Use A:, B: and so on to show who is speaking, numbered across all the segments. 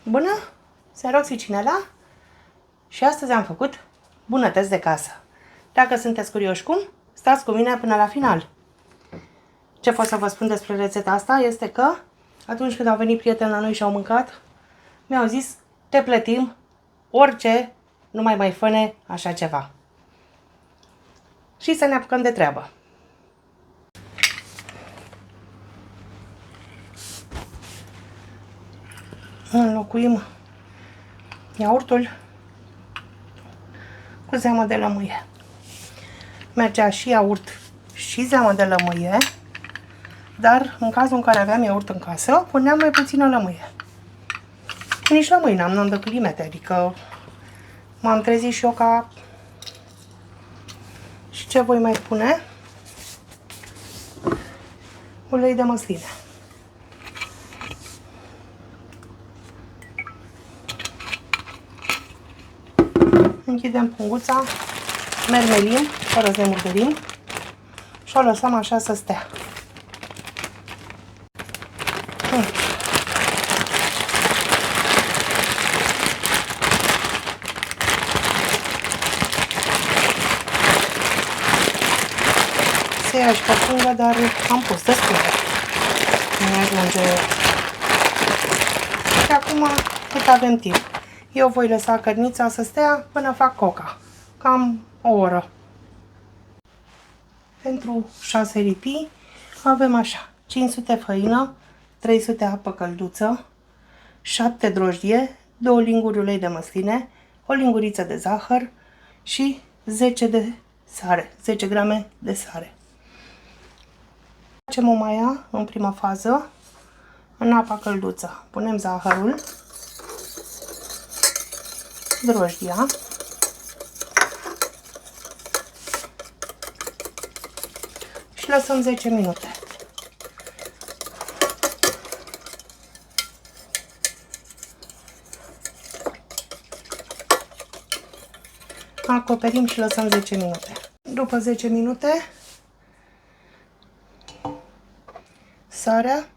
A: Bună! Sunt Roxy Cinela și astăzi am făcut bunătăți de casă. Dacă sunteți curioși cum, stați cu mine până la final. Ce pot să vă spun despre rețeta asta este că atunci când au venit prieteni la noi și au mâncat, mi-au zis, te plătim orice, nu mai fă-ne așa ceva. Și să ne apucăm de treabă. Înlocuim iaurtul cu zeamă de lămâie. Mergea și iaurt și zeamă de lămâie, dar în cazul în care aveam iaurt în casă, puneam mai puțină lămâie. Nici lămâie n-am de climente, adică m-am trezit și eu ca... Și ce voi mai pune? Ulei de măsline. Închidem punguța, mermelim, fără să ne murdărim și o lăsăm așa să stea. Se ia și pe pungă, dar am pus destul. Nu ajunge. Și acum, cât avem timp. Eu voi lăsa cărnița să stea până fac coca. Cam o oră. Pentru 6 lipii avem așa. 500 făină, 300 apă călduță, 7 drojdie, 2 linguri ulei de măsline, o linguriță de zahăr și 10 de sare, 10 grame de sare. Facem o maia în prima fază în apa călduță. Punem zahărul, drojdia, și lăsăm 10 minute. Acoperim și lăsăm 10 minute. După 10 minute, sarea,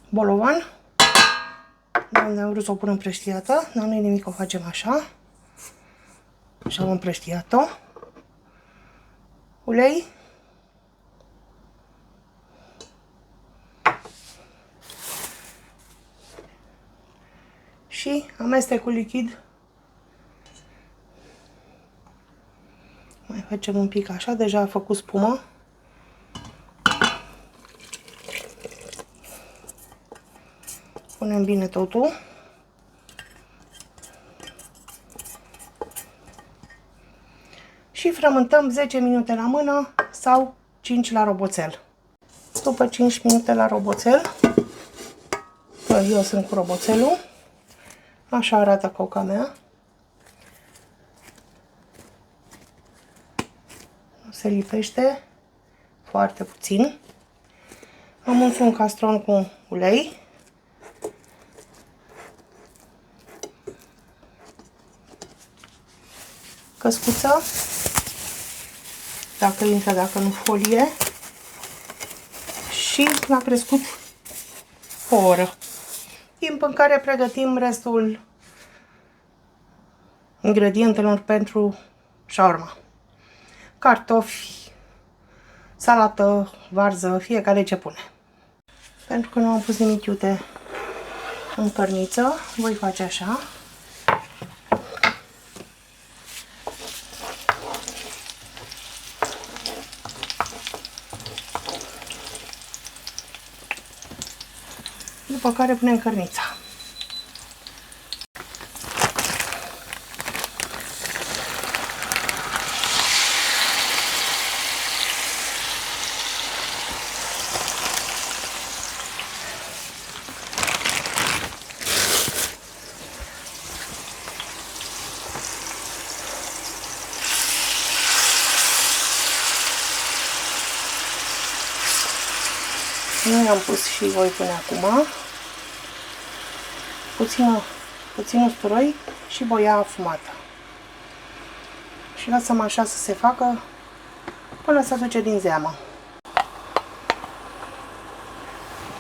A: bolovan. Unde am vrut să o pun împrăștiată, dar nu-i nimic, o facem așa. Și am împrăștiat-o. Ulei. Și amestecul lichid. Mai facem un pic așa, deja a făcut spumă. Punem bine totul. Și frământăm 10 minute la mână sau 5 la roboțel. După 5 minute la roboțel, eu sunt cu roboțelul, așa arată coca mea. Se lipește foarte puțin. Am uns un castron cu ulei. Căscuță, dacă intră, dacă nu folie, și l-a crescut o oră, timp în care pregătim restul ingredientelor pentru shawarma. Cartofi, salată, varză, fiecare ce pune. Pentru că nu am pus nimic iute în cărniță, voi face așa. După care punem cărnița. Noi am pus și voi pune acum puțin usturoi și boia afumată. Și lăsăm așa să se facă până se duce din zeamă.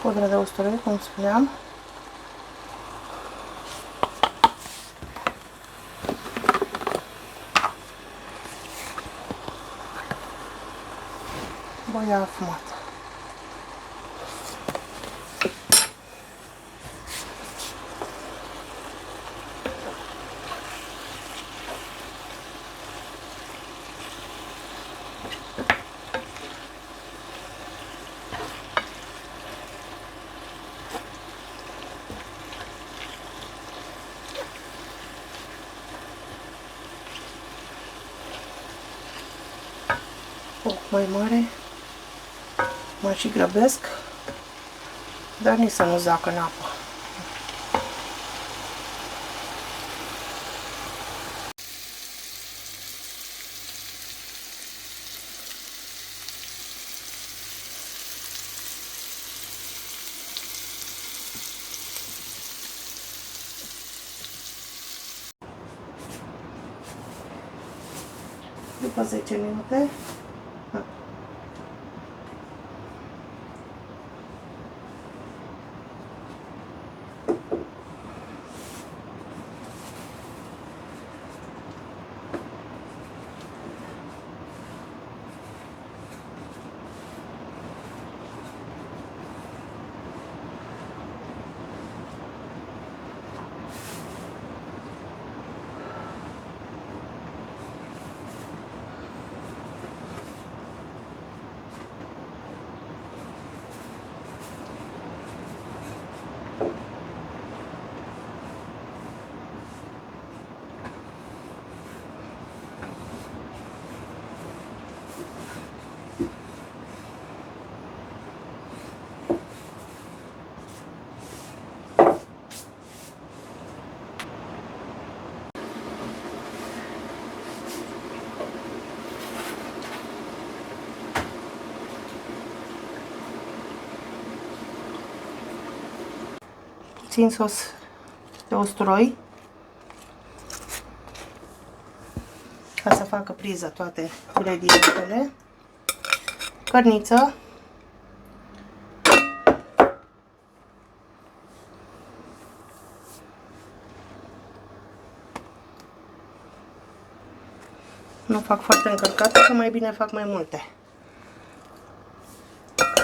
A: Pudră de usturoi, cum spuneam, Voi afumat. Foc mai mare, mă și grăbesc, dar nici să nu zacă în apă. După 10 minute, puțin sos de usturoi ca să facă priză toate ingredientele, cărniță, nu fac foarte încărcată, că mai bine fac mai multe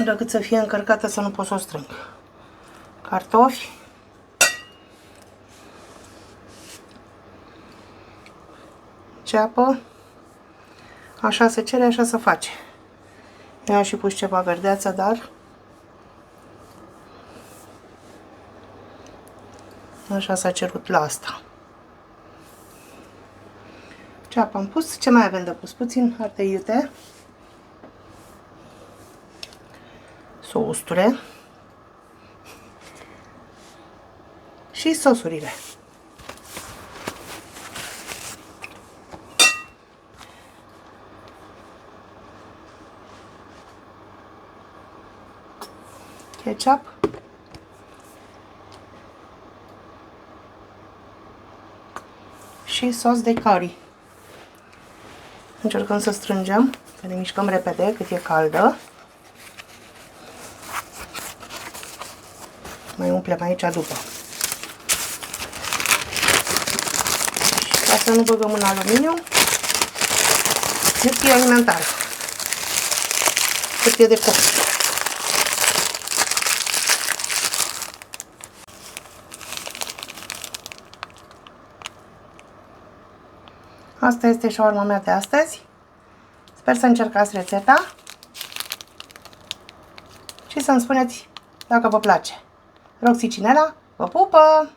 A: decât să fie încărcată să nu pot să o strâng. Cartofi, ceapă, așa se cere, așa se face. Eu am și pus ceva verdeață, dar așa s-a cerut la asta. Ceapă am pus, ce mai avem de pus? Puțin ardei iute, să o usture și sosurile. Ketchup, și sos de curry. Încercăm să strângem, să ne mișcăm repede cât e caldă. Mai umplem aici după. Și ca să nu băgăm în aluminiu, hârtie alimentară, hârtie de copt. Asta este șaorma mea de astăzi. Sper să încercați rețeta și să-mi spuneți dacă vă place. Roxy Cinela vă pupă!